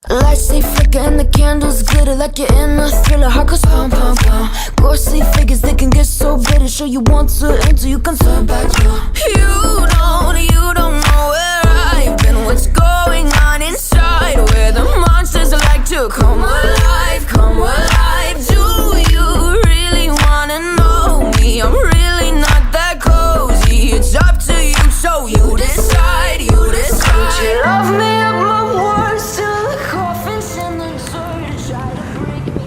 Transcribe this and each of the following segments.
Lights they flicker and the candles glitter like you're in a thriller. Heart goes pum pum pum. Ghostly figures they can get so bitter. Show you want to enter, you can turn back. You don't know where I've been. What's going on inside? Where the monsters like to come alive, come alive. Do you really wanna know me? I'm really not that cozy. It's up to you, so you decide, you decide. Would you love me at my worst till the coffin's in the dirt? Try to break me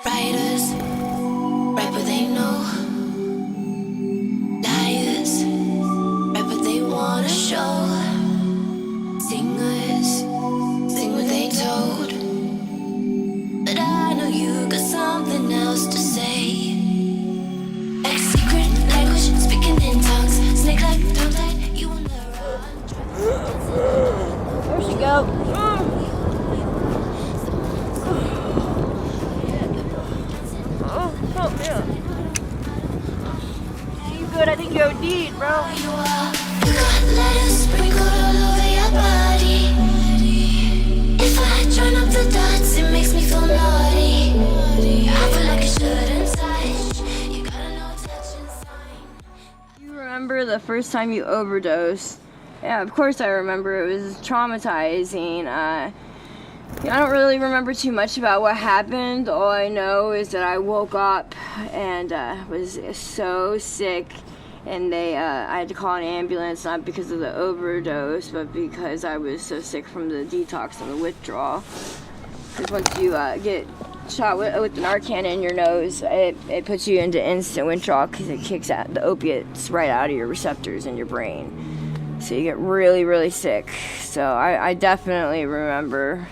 Writers, write what they know. Liars, write what they wanna show. Singers, sing what they told. But I know you got something else to say. Like secret language, speaking in tongues. Snake like, don't like, you will never run. There she go. Oh, yeah. You good? I think you OD'd, bro. You got letters sprinkled all over your body. If I join up the dots, it makes me feel naughty. I feel like I shouldn't touch. You gotta know touch and sign. You remember the first time you overdosed? Yeah, of course I remember. It was traumatizing. I don't really remember too much about what happened. All I know is that I woke up and was so sick, and I had to call an ambulance, not because of the overdose, but because I was so sick from the detox and the withdrawal. Because once you get shot with the Narcan in your nose, it puts you into instant withdrawal because it kicks out the opiates right out of your receptors in your brain. So you get really, really sick. So I definitely remember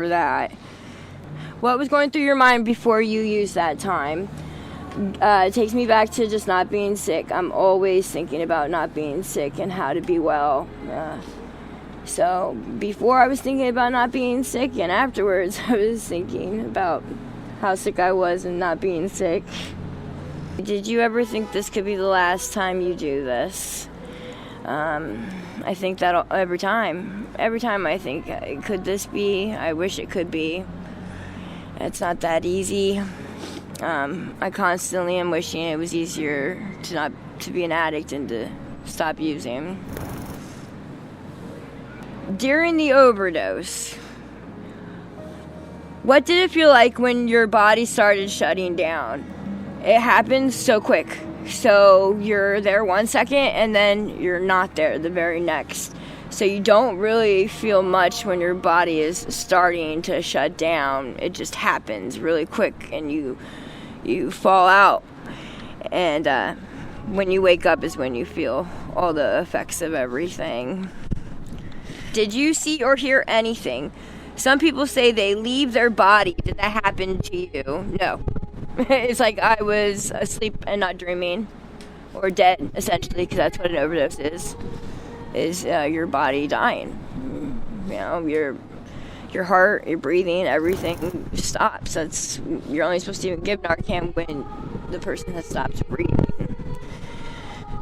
that. What was going through your mind before you used that time? It takes me back to just not being sick. I'm always thinking about not being sick and how to be well. So before I was thinking about not being sick, and afterwards I was thinking about how sick I was and not being sick. Did you ever think this could be the last time you do this? I think that every time I think, could this be? I wish it could be. It's not that easy. I constantly am wishing it was easier to be an addict and to stop using. During the overdose, what did it feel like when your body started shutting down? It happened so quick. So you're there 1 second and then you're not there the very next. So you don't really feel much when your body is starting to shut down. It just happens really quick and you fall out. And when you wake up is when you feel all the effects of everything. Did you see or hear anything? Some people say they leave their body. Did that happen to you? No. It's like I was asleep and not dreaming, or dead, essentially, because that's what an overdose is your body dying. You know, your heart, your breathing, everything stops. You're only supposed to even give Narcan when the person has stopped breathing.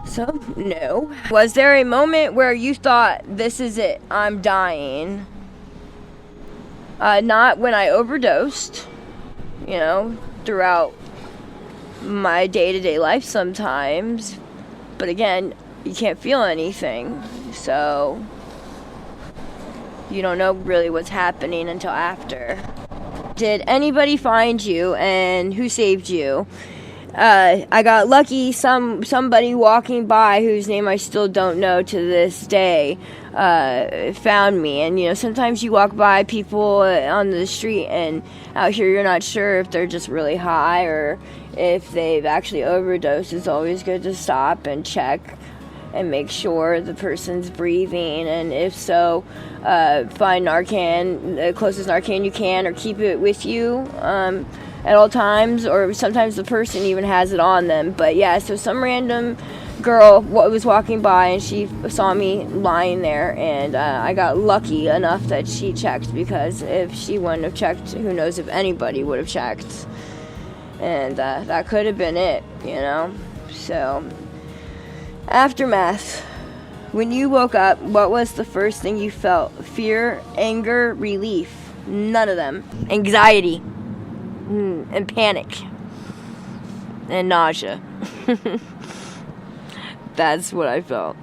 So, no. Was there a moment where you thought, this is it, I'm dying? Not when I overdosed, throughout my day-to-day life sometimes, but again, you can't feel anything, so you don't know really what's happening until after. Did anybody find you, and who saved you? I got lucky. Somebody walking by whose name I still don't know to this day found me. And sometimes you walk by people on the street, and out here you're not sure if they're just really high or if they've actually overdosed. It's always good to stop and check and make sure the person's breathing, and if so, find Narcan, the closest Narcan you can, or keep it with you at all times, or sometimes the person even has it on them. But yeah, so some random girl was walking by and she saw me lying there, and I got lucky enough that she checked, because if she wouldn't have checked, who knows if anybody would have checked. And that could have been it, you know. So, aftermath. When you woke up, what was the first thing you felt? Fear, anger, relief? None of them. Anxiety and panic and nausea. That's what I felt.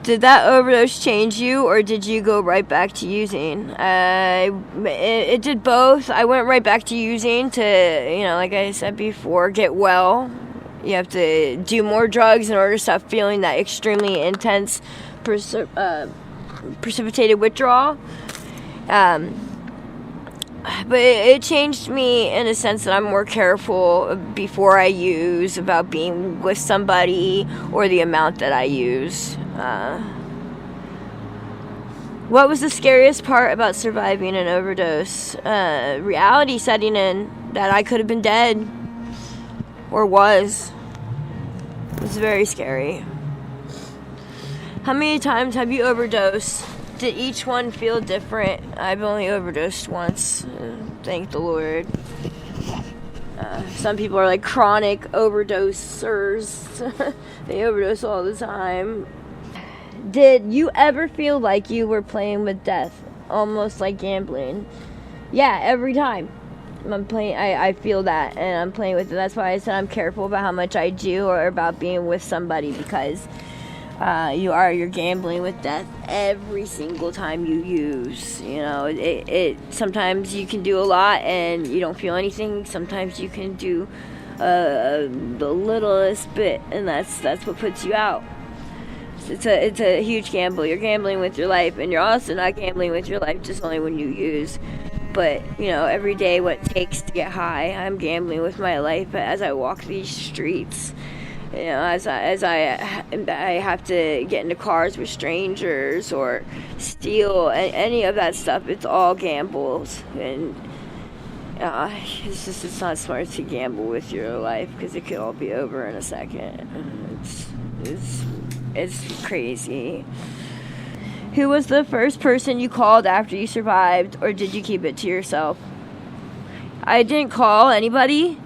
Did that overdose change you, or did you go right back to using? It did both. I went right back to using to, you know, like I said before, get well. You have to do more drugs in order to stop feeling that extremely intense precipitated withdrawal. But it changed me in a sense that I'm more careful before I use about being with somebody or the amount that I use. What was the scariest part about surviving an overdose? Reality setting in that I could have been dead, or was. It was very scary. How many times have you overdosed? Did each one feel different? I've only overdosed once, thank the Lord. Some people are like chronic overdosers. They overdose all the time. Did you ever feel like you were playing with death? Almost like gambling? Yeah, every time. I feel that, and I'm playing with it. That's why I said I'm careful about how much I do, or about being with somebody, because you're gambling with death every single time you use. You know, it sometimes you can do a lot and you don't feel anything. Sometimes you can do the littlest bit, and that's what puts you out. It's a huge gamble. You're gambling with your life, and you're also not gambling with your life just only when you use. But, you know, every day what it takes to get high, I'm gambling with my life as I walk these streets. You know, as I have to get into cars with strangers or steal any of that stuff, it's all gambles. And it's not smart to gamble with your life, because it could all be over in a second. It's crazy. Who was the first person you called after you survived, or did you keep it to yourself? I didn't call anybody.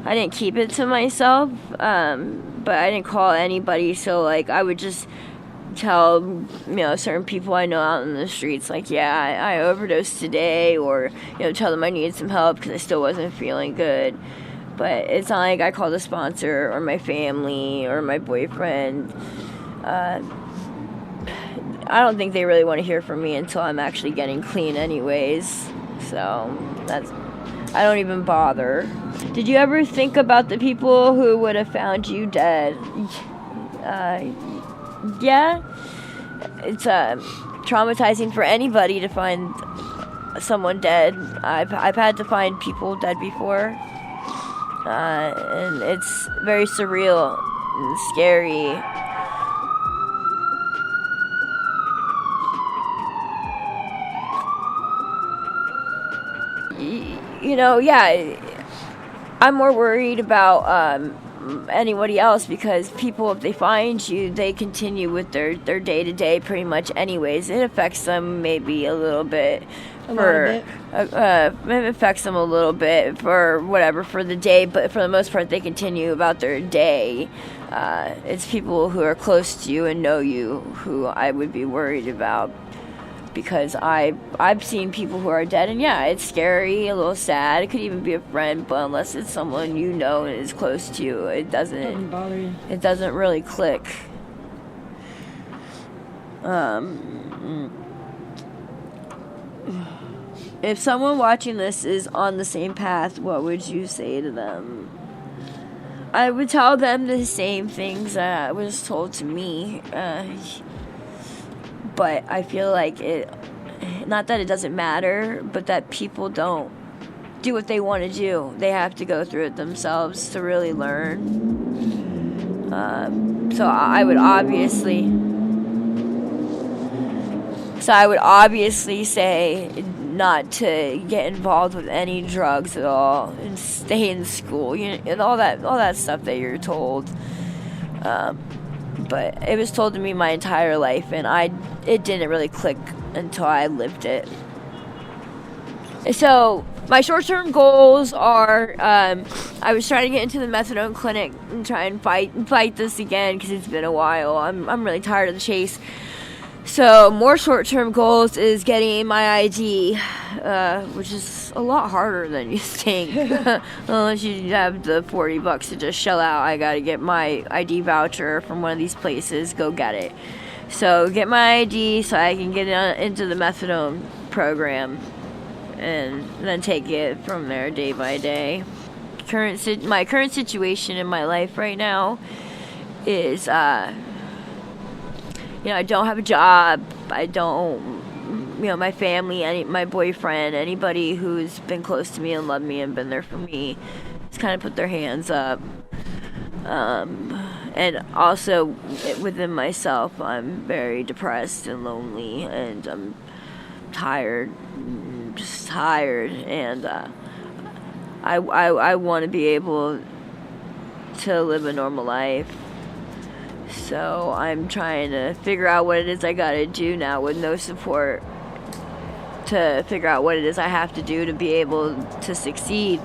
I didn't keep it to myself, but I didn't call anybody, so, like, I would just tell, you know, certain people I know out in the streets, like, yeah, I overdosed today, or, you know, tell them I needed some help because I still wasn't feeling good. But it's not like I called a sponsor or my family or my boyfriend. I don't think they really want to hear from me until I'm actually getting clean anyways. So I don't even bother. Did you ever think about the people who would have found you dead? Yeah. It's traumatizing for anybody to find someone dead. I've had to find people dead before. And it's very surreal and scary. You know, yeah, I'm more worried about anybody else, because people, if they find you, they continue with their day-to-day pretty much anyways. It affects them maybe a little bit. It affects them a little bit for whatever, for the day, but for the most part, they continue about their day. It's people who are close to you and know you who I would be worried about. Because I've seen people who are dead, and yeah, it's scary, a little sad. It could even be a friend, but unless it's someone you know and is close to you, it doesn't bother you. It doesn't really click. If someone watching this is on the same path, what would you say to them? I would tell them the same things that was told to me. But I feel like not that it doesn't matter, but that people don't do what they want to do. They have to go through it themselves to really learn. So I would obviously say not to get involved with any drugs at all, and stay in school, you know, and all that stuff that you're told. But it was told to me my entire life, and it didn't really click until I lived it. So my short-term goals are, I was trying to get into the methadone clinic and try and fight this again because it's been a while. I'm really tired of the chase. So more short-term goals is getting my ID, which is a lot harder than you think. Unless you have the $40 to just shell out. I gotta get my ID voucher from one of these places, go get it. So get my ID so I can get into the methadone program and then take it from there day by day. My current situation in my life right now is, I don't have a job. I don't, my family, my boyfriend, anybody who's been close to me and loved me and been there for me, has kind of put their hands up. And also within myself, I'm very depressed and lonely, and I'm tired, just tired, and I want to be able to live a normal life. So I'm trying to figure out what it is I gotta do now with no support, to figure out what it is I have to do to be able to succeed.